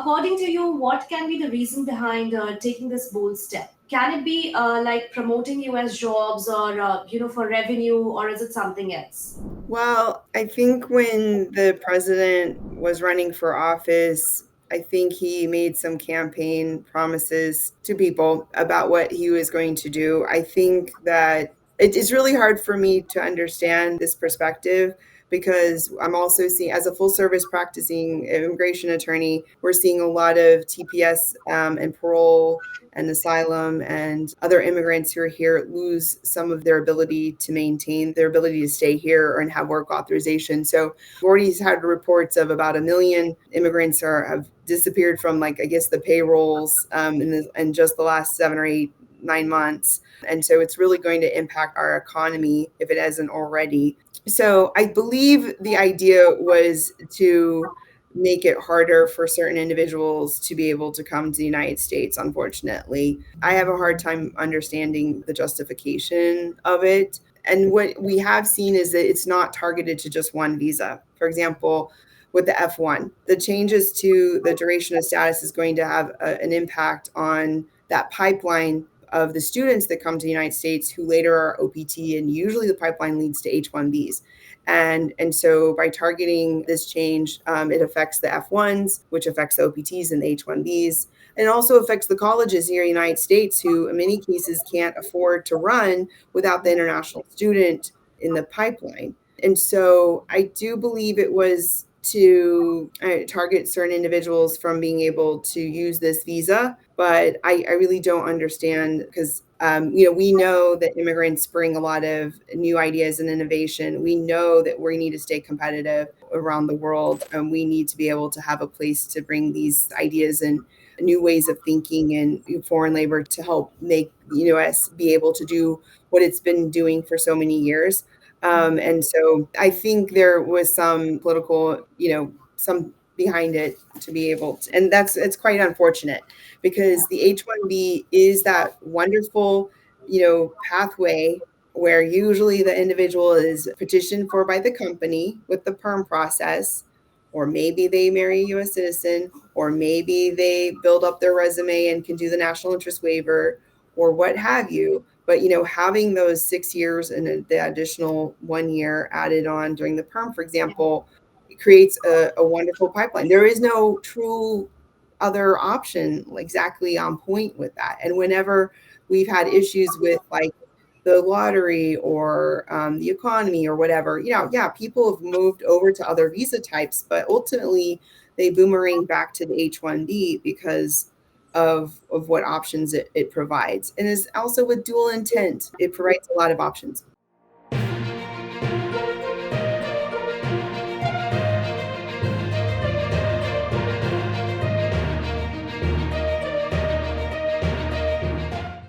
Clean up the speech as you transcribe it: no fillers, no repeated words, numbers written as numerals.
according to you, what can be the reason behind taking this bold step? Can it be like promoting US jobs or, for revenue, or is it something else? Well, I think when the president was running for office, I think he made some campaign promises to people about what he was going to do. I think that it's really hard for me to understand this perspective because I'm also seeing, as a full service practicing immigration attorney, we're seeing a lot of TPS and parole and asylum and other immigrants who are here lose some of their ability to maintain their ability to stay here and have work authorization. So we've already had reports of about 1 million immigrants have disappeared from, like, I guess, the payrolls in just the last 7 or 8, 9 months. And so it's really going to impact our economy if it hasn't already. So I believe the idea was to make it harder for certain individuals to be able to come to the United States, unfortunately. I have a hard time understanding the justification of it. And what we have seen is that it's not targeted to just one visa. For example, with the F1, the changes to the duration of status is going to have an impact on that pipeline of the students that come to the United States who later are OPT, and usually the pipeline leads to H-1Bs. And so by targeting this change, it affects the F1s, which affects the OPTs and the H-1Bs. And it also affects the colleges here in the United States, who in many cases can't afford to run without the international student in the pipeline. And so I do believe it was to target certain individuals from being able to use this visa. But I really don't understand because, we know that immigrants bring a lot of new ideas and innovation. We know that we need to stay competitive around the world, and we need to be able to have a place to bring these ideas and new ways of thinking and foreign labor to help make the U.S. be able to do what it's been doing for so many years. And so I think there was some political, some behind it to be able to, and it's quite unfortunate because the H-1B is that wonderful, pathway where usually the individual is petitioned for by the company with the PERM process, or maybe they marry a US citizen, or maybe they build up their resume and can do the national interest waiver or what have you. But having those 6 years and the additional 1 year added on during the PERM, for example, it creates a wonderful pipeline. There is no true other option exactly on point with that. And whenever we've had issues with, like, the lottery or the economy or whatever, yeah, people have moved over to other visa types, but ultimately they boomerang back to the H-1B because of what options it provides. And is also with dual intent, it provides a lot of options.